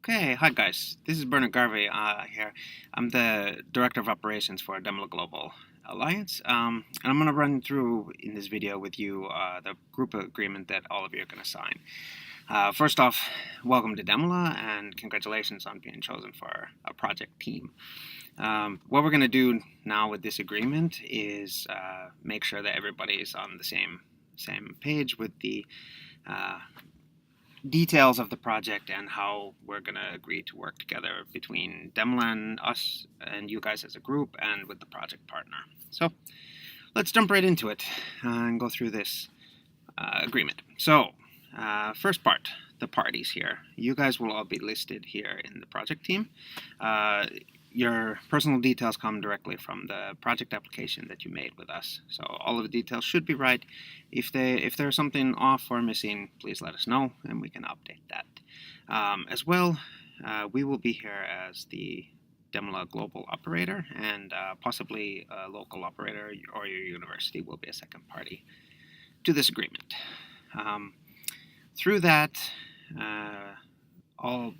Okay, hi guys. This is Bernard Garvey here. I'm the Director of Operations for Demola Global Alliance, and I'm going to run through in this video with you the group agreement that all of you are going to sign. First off, welcome to Demola and congratulations on being chosen for a project team. What we're going to do now with this agreement is make sure that everybody is on the same page with the details of the project and how we're going to agree to work together between Demola and us and you guys as a group and with the project partner. So let's jump right into it and go through this agreement. So first part, the parties here. You guys will all be listed here in the project team. Your personal details come directly from the project application that you made with us. So all of the details should be right. If there's something off or missing, please let us know and we can update that. As well, we will be here as the Demola global operator, and possibly a local operator or your university will be a second party to this agreement. Through that, all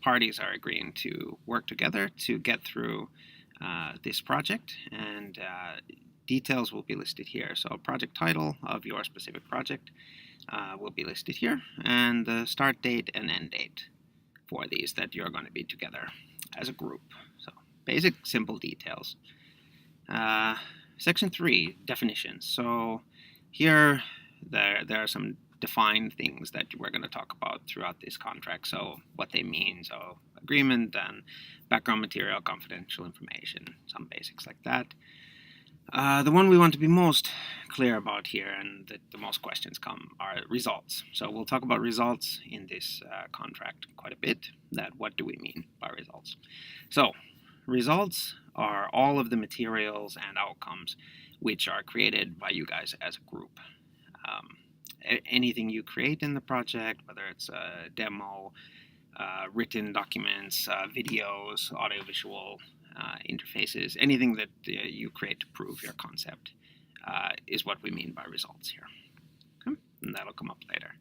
parties are agreeing to work together to get through this project, and details will be listed here. So project title of your specific project will be listed here, and the start date and end date for these that you're going to be together as a group. So basic, simple details. Section 3, definitions. So here there are some defined things that we're going to talk about throughout this contract. So what they mean, so agreement and background material, confidential information, some basics like that. The one we want to be most clear about here and that the most questions come are results. So we'll talk about results in this contract quite a bit. That what do we mean by results? So results are all of the materials and outcomes which are created by you guys as a group. Anything you create in the project, whether it's a demo, written documents, videos, audiovisual interfaces, anything that you create to prove your concept is what we mean by results here. Okay? And that'll come up later.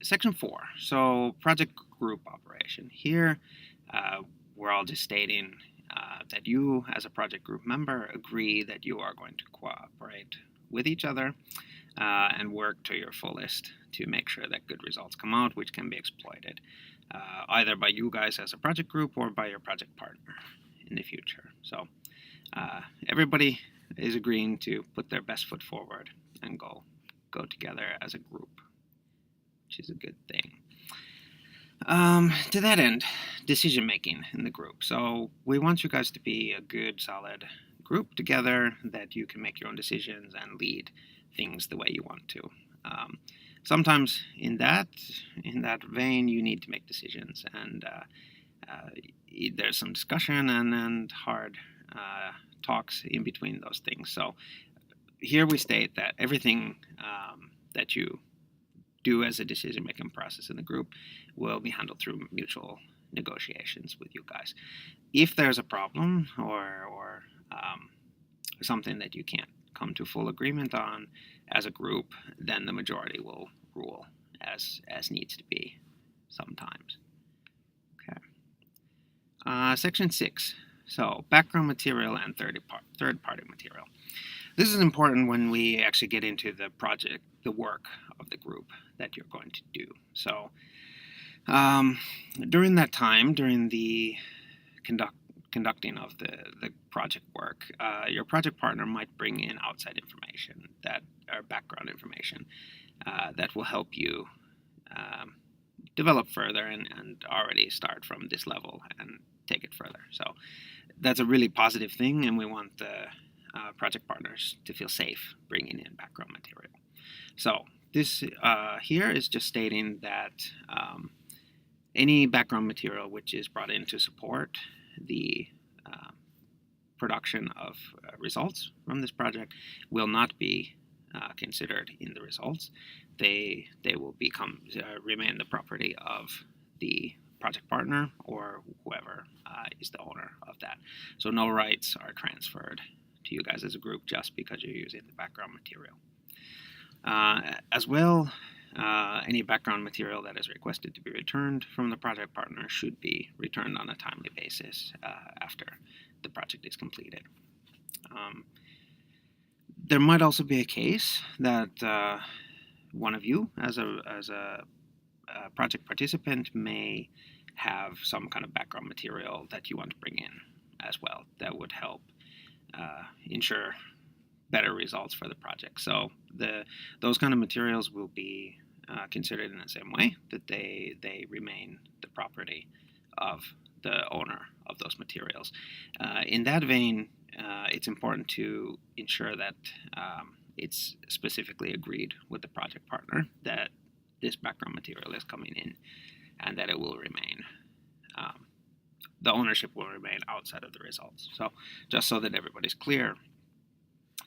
Section 4, so project group operation. Here, we're all just stating that you, as a project group member, agree that you are going to cooperate with each other and work to your fullest to make sure that good results come out, which can be exploited either by you guys as a project group or by your project partner in the future. So everybody is agreeing to put their best foot forward and go together as a group, which is a good thing. To that end, decision making in the group. So we want you guys to be a good, solid group together that you can make your own decisions and lead things the way you want to. Sometimes in that vein, you need to make decisions, and there's some discussion and hard talks in between those things. So here we state that everything that you do as a decision-making process in the group will be handled through mutual negotiations with you guys. If there's a problem or something that you can't come to full agreement on as a group, then the majority will rule as needs to be sometimes. Okay. Section 6. So background material and third-party material. This is important when we actually get into the project, the work of the group that you're going to do. So during that time, during the conducting of the project work, your project partner might bring in outside information or background information that will help you develop further and already start from this level and take it further. So that's a really positive thing, and we want the project partners to feel safe bringing in background material. So this here is just stating that any background material which is brought in to support the production of results from this project will not be considered in the results. They will remain the property of the project partner or whoever is the owner of that. So no rights are transferred to you guys as a group just because you're using the background material. As well, any background material that is requested to be returned from the project partner should be returned on a timely basis after the project is completed. There might also be a case that one of you, as a project participant, may have some kind of background material that you want to bring in as well that would help ensure better results for the project. So those kind of materials will be considered in the same way, that they remain the property of the owner of those materials. In that vein, it's important to ensure that it's specifically agreed with the project partner that this background material is coming in and that it will remain, the ownership will remain outside of the results. So just so that everybody's clear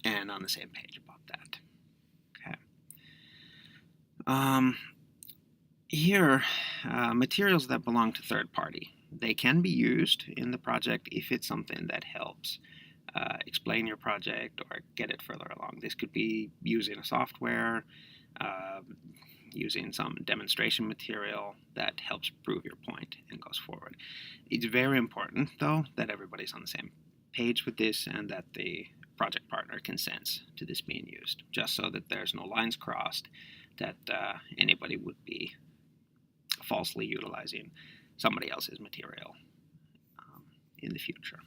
and on the same page about that. Okay. Here, materials that belong to third party, they can be used in the project if it's something that helps explain your project or get it further along. This could be using a software, using some demonstration material that helps prove your point and goes forward. It's very important, though, that everybody's on the same page with this and that the project partner consents to this being used, just so that there's no lines crossed, that anybody would be falsely utilizing somebody else's material in the future.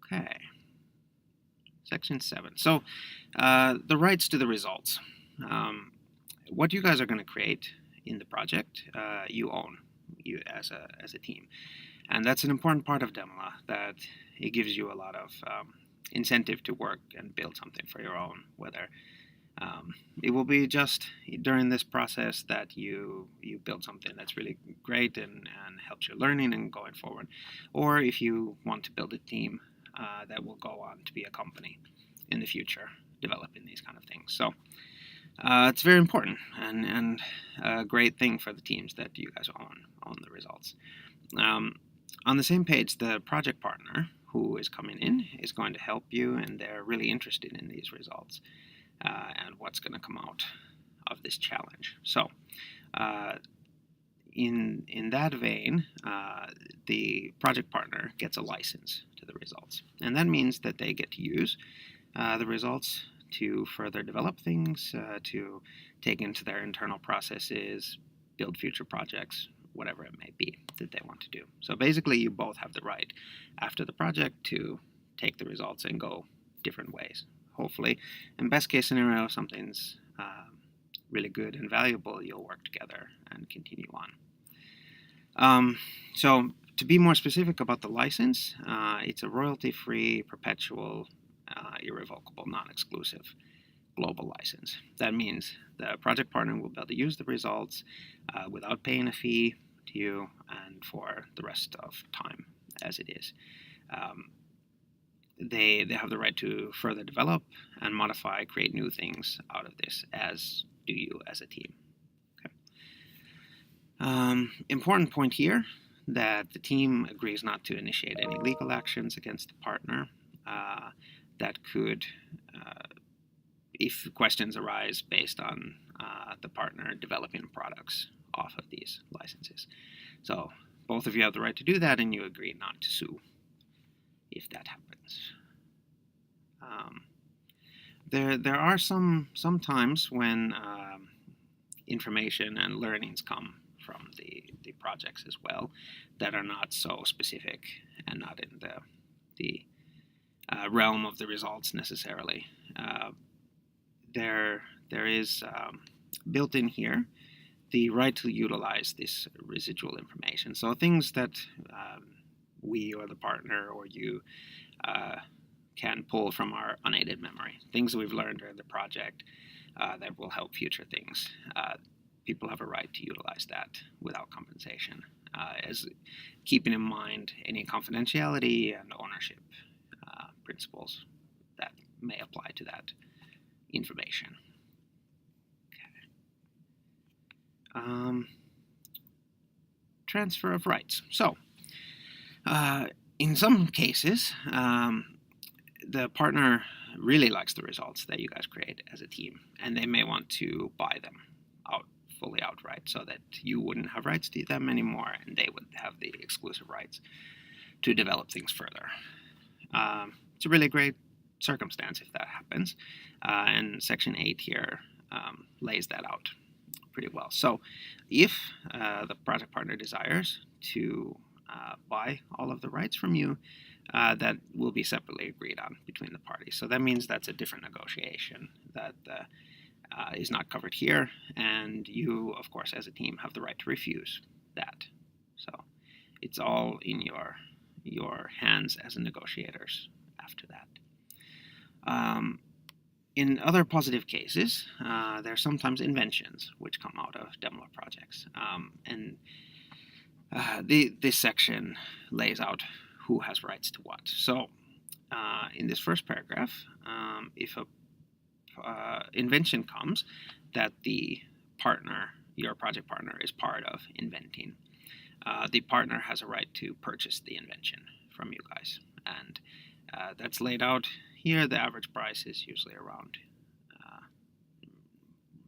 Okay. Section 7. So the rights to the results. What you guys are going to create in the project, you own, you as a team. And that's an important part of Demola, that it gives you a lot of incentive to work and build something for your own, whether it will be just during this process that you build something that's really great and helps your learning and going forward, or if you want to build a team that will go on to be a company in the future developing these kind of things. So it's very important and a great thing for the teams that you guys own the results. On the same page, the project partner who is coming in is going to help you, and they're really interested in these results and what's going to come out of this challenge. So in that vein, the project partner gets a license to the results. And that means that they get to use the results to further develop things, to take into their internal processes, build future projects, whatever it may be that they want to do. So basically, you both have the right after the project to take the results and go different ways. Hopefully, in best case scenario, something's really good and valuable, you'll work together and continue on. So to be more specific about the license, it's a royalty-free, perpetual, irrevocable, non-exclusive global license. That means the project partner will be able to use the results without paying a fee to you and for the rest of time as it is. They have the right to further develop and modify, create new things out of this, as do you as a team. Okay. Important point here, that the team agrees not to initiate any legal actions against the partner that could, if questions arise based on the partner developing products off of these licenses. So both of you have the right to do that, and you agree not to sue if that happens. There are some times when information and learnings come from the projects as well that are not so specific and not in the realm of the results necessarily. There is built in here the right to utilize this residual information. So things that we or the partner or you can pull from our unaided memory, things that we've learned during the project that will help future things. People have a right to utilize that without compensation, as keeping in mind any confidentiality and ownership principles that may apply to that information. Okay. Transfer of rights. So, in some cases, the partner really likes the results that you guys create as a team, and they may want to buy them fully outright, so that you wouldn't have rights to them anymore, and they would have the exclusive rights to develop things further. It's a really great circumstance if that happens, and Section 8 here lays that out pretty well. So if the project partner desires to buy all of the rights from you, that will be separately agreed on between the parties. So that means that's a different negotiation that is not covered here, and you, of course, as a team, have the right to refuse that. So it's all in your hands as negotiators after that. In other positive cases, there are sometimes inventions which come out of Demola projects, and this section lays out who has rights to what. So in this first paragraph, if a invention comes that the partner, your project partner, is part of inventing, the partner has a right to purchase the invention from you guys, and that's laid out here. The average price is usually around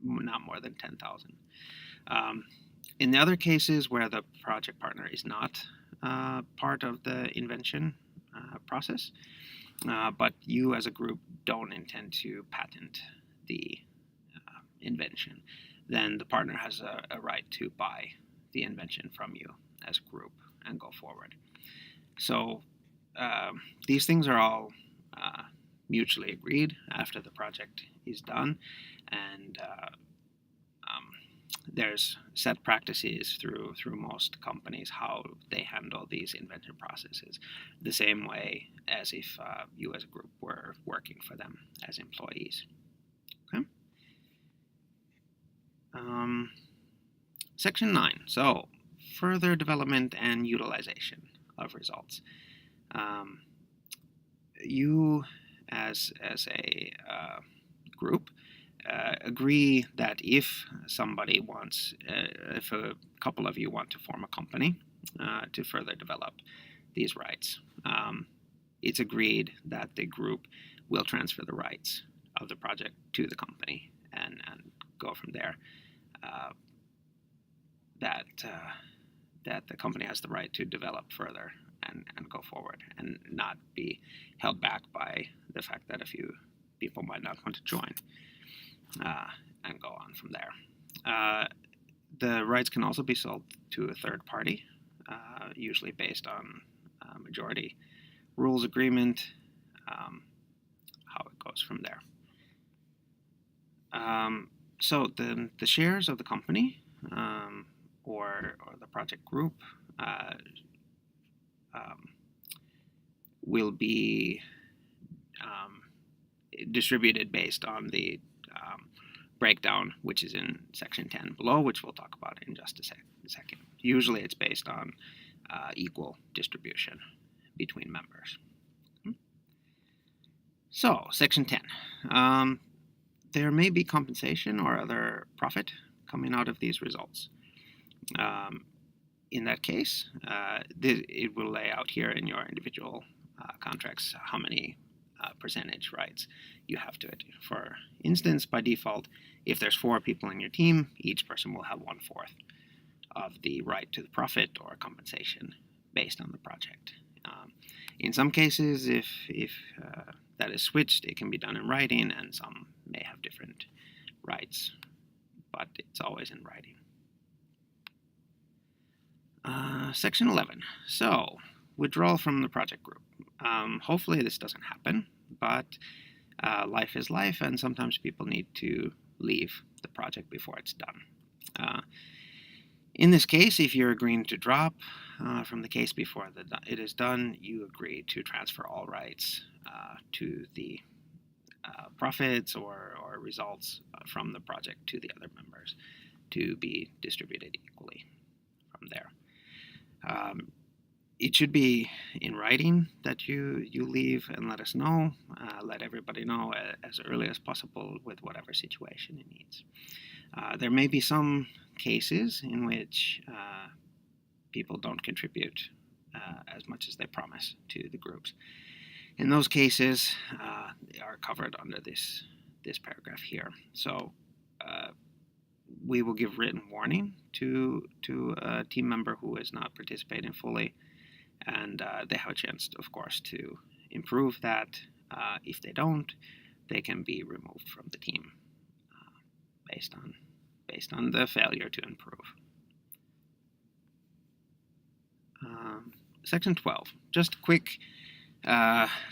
not more than 10,000. In the other cases where the project partner is not part of the invention process, but you as a group don't intend to patent the invention, then the partner has a right to buy the invention from you as a group and go forward. So these things are all mutually agreed after the project is done, and there's set practices through most companies how they handle these invention processes, the same way as if you as a group were working for them as employees. Okay. Section 9. So further development and utilization of results. You as a group agree that if somebody wants, if a couple of you want to form a company to further develop these rights, it's agreed that the group will transfer the rights of the project to the company and go from there. That the company has the right to develop further and go forward, and not be held back by the fact that a few people might not want to join, and go on from there. The rights can also be sold to a third party, usually based on majority rules agreement, how it goes from there. So the shares of the company or the project group will be distributed based on the breakdown, which is in section 10 below, which we'll talk about in just a second. Usually it's based on equal distribution between members. So, section 10. There may be compensation or other profit coming out of these results. In that case, it will lay out here in your individual contracts how many percentage rights you have to it. For instance, by default, if there's 4 people in your team, each person will have 1/4 of the right to the profit or compensation based on the project. In some cases, if that is switched, it can be done in writing, and some may have different rights, but it's always in writing. Section 11. So, withdrawal from the project group. Hopefully this doesn't happen, but life is life, and sometimes people need to leave the project before it's done. In this case, if you're agreeing to drop from the case before it is done, you agree to transfer all rights to the profits or results from the project to the other members to be distributed equally from there. It should be in writing that you leave, and let us know. Let everybody know as early as possible with whatever situation it needs. There may be some cases in which people don't contribute as much as they promise to the groups. In those cases, they are covered under this paragraph here. So we will give written warning to a team member who is not participating fully, and they have a chance, of course, to improve that. If they don't, they can be removed from the team based on the failure to improve. Section 12. Just a quick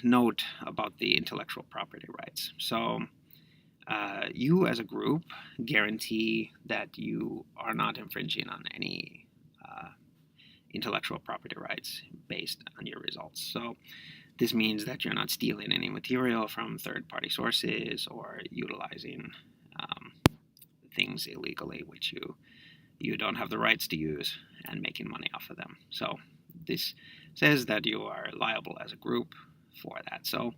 note about the intellectual property rights. So you as a group guarantee that you are not infringing on any intellectual property rights based on your results. So this means that you're not stealing any material from third-party sources or utilizing things illegally which you don't have the rights to use and making money off of them. So this says that you are liable as a group for that. So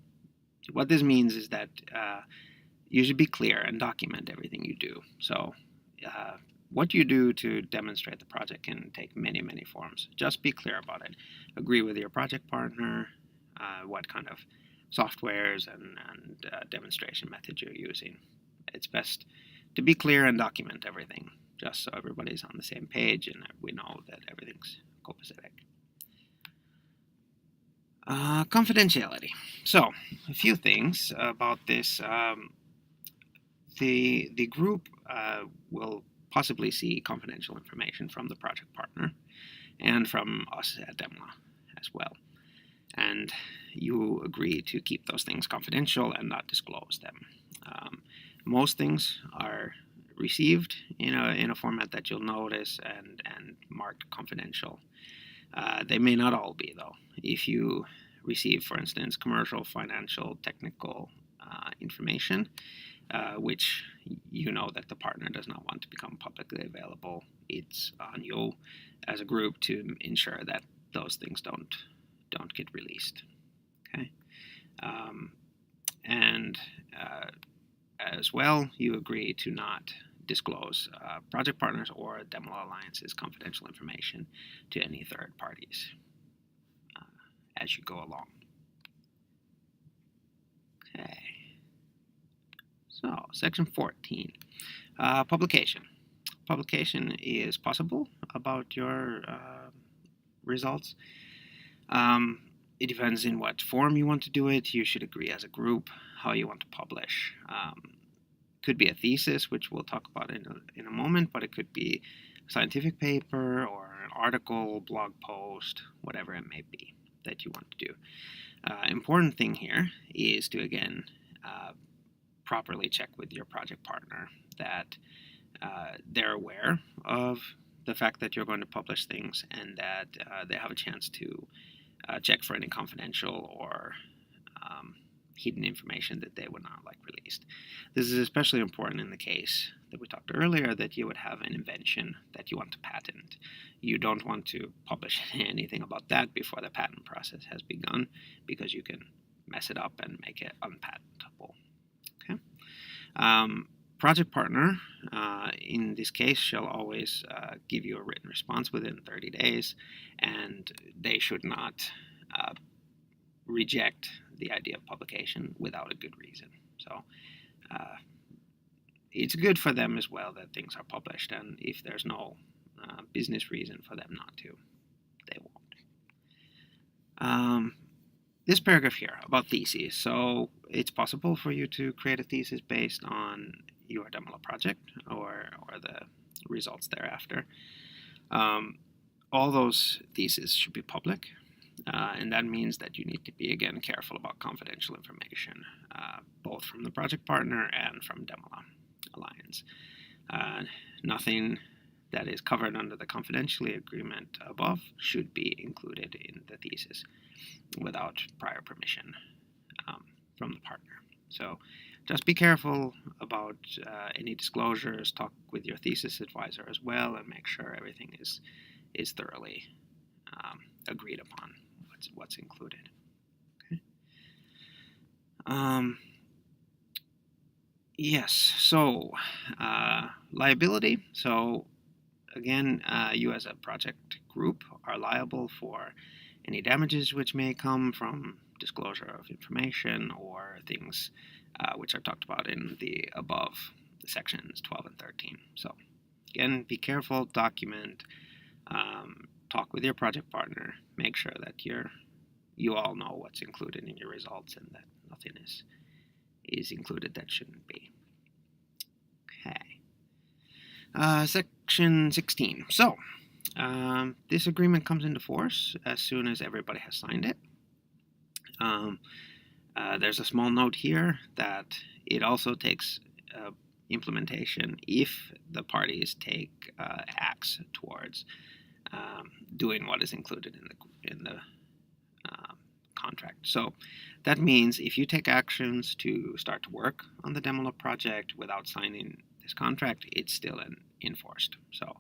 what this means is that you should be clear and document everything you do. So what you do to demonstrate the project can take many, many forms. Just be clear about it. Agree with your project partner what kind of softwares and demonstration methods you're using. It's best to be clear and document everything, just so everybody's on the same page and we know that everything's copacetic. Confidentiality. So, a few things about this. The group will possibly see confidential information from the project partner and from us at Demola as well. And you agree to keep those things confidential and not disclose them. Most things are received in a format that you'll notice and marked confidential. They may not all be, though. If you receive, for instance, commercial, financial, technical information, which you know that the partner does not want to become publicly available, it's on you as a group to ensure that those things don't get released. Okay, and as well, you agree to not disclose project partners or Demola Alliance's confidential information to any third parties as you go along. Okay. So, section 14, publication. Publication is possible about your results. It depends in what form you want to do it. You should agree as a group how you want to publish. Could be a thesis, which we'll talk about in a moment, but it could be a scientific paper or an article, blog post, whatever it may be that you want to do. Important thing here is to, again, properly check with your project partner that they're aware of the fact that you're going to publish things and that they have a chance to check for any confidential or hidden information that they would not like released. This is especially important in the case that we talked earlier that you would have an invention that you want to patent. You don't want to publish anything about that before the patent process has begun because you can mess it up and make it unpatentable. Okay. Project partner, in this case, shall always give you a written response within 30 days, and they should not reject the idea of publication without a good reason. So it's good for them as well that things are published, and if there's no business reason for them not to, they won't. This paragraph here about theses. So it's possible for you to create a thesis based on your Demola project or the results thereafter. All those theses should be public, and that means that you need to be, again, careful about confidential information, both from the project partner and from Demola Alliance. Nothing that is covered under the confidentiality agreement above should be included in the thesis without prior permission from the partner. So just be careful about any disclosures. Talk with your thesis advisor as well and make sure everything is thoroughly agreed upon what's included. Okay. Yes, so liability. So again, you as a project group are liable for any damages which may come from disclosure of information or things which are talked about in the above sections 12 and 13. So again, be careful, document, talk with your project partner, make sure that you all know what's included in your results and that nothing is included that shouldn't be. Okay. Section 16. So this agreement comes into force as soon as everybody has signed it. There's a small note here that it also takes implementation if the parties take acts towards doing what is included in the contract. So that means if you take actions to start to work on the Demola project without signing this contract, it's still enforced. So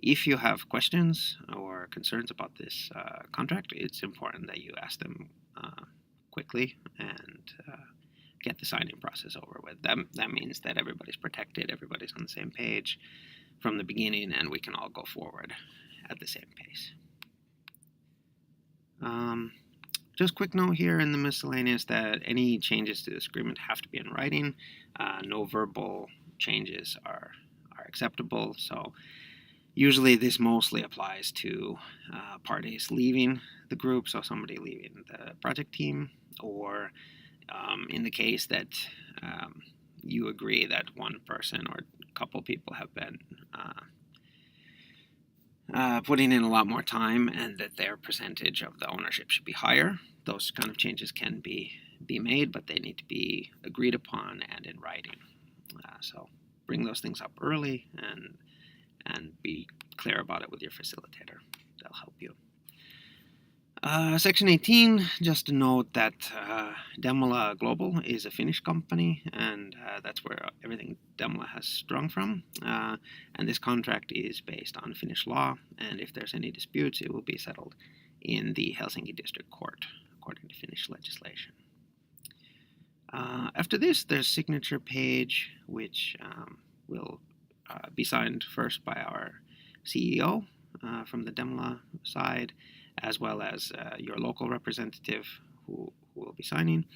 if you have questions or concerns about this contract, it's important that you ask them quickly and get the signing process over with. That means that everybody's protected, everybody's on the same page from the beginning, and we can all go forward at the same pace. Just quick note here in the miscellaneous that any changes to this agreement have to be in writing. No verbal changes are acceptable. So usually this mostly applies to parties leaving the group, so somebody leaving the project team, or in the case that you agree that one person or a couple people have been putting in a lot more time and that their percentage of the ownership should be higher. Those kind of changes can be made, but they need to be agreed upon and in writing. So bring those things up early and be clear about it with your facilitator. They'll help you. Section 18, just to note that Demola Global is a Finnish company, and that's where everything Demola has sprung from. And this contract is based on Finnish law, and if there's any disputes, it will be settled in the Helsinki District Court, according to Finnish legislation. After this, there's signature page, which will be signed first by our CEO from the Demola side, as well as your local representative who will be signing.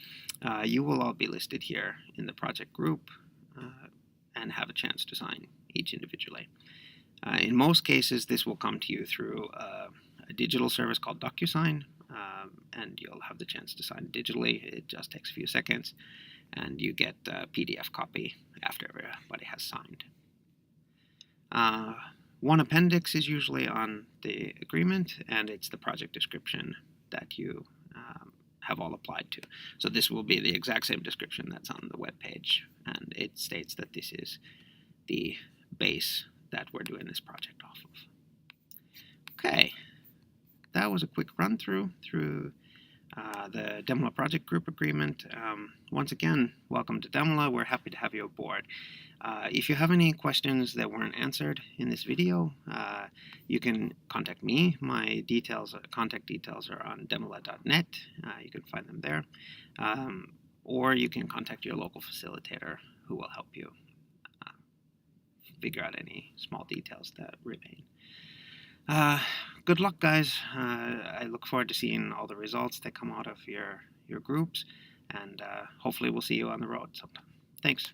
You will all be listed here in the project group and have a chance to sign each individually. In most cases, this will come to you through a digital service called DocuSign, and you'll have the chance to sign digitally. It just takes a few seconds, and you get a PDF copy after everybody has signed. One appendix is usually on the agreement, and it's the project description that you have all applied to. So this will be the exact same description that's on the web page, and it states that this is the base that we're doing this project off of. Okay, that was a quick run through the Demola Project Group Agreement. Once again, welcome to Demola. We're happy to have you aboard. If you have any questions that weren't answered in this video, you can contact me. My contact details are on demola.net. You can find them there. Or you can contact your local facilitator who will help you figure out any small details that remain. Good luck, guys. I look forward to seeing all the results that come out of your groups, and hopefully we'll see you on the road sometime. Thanks.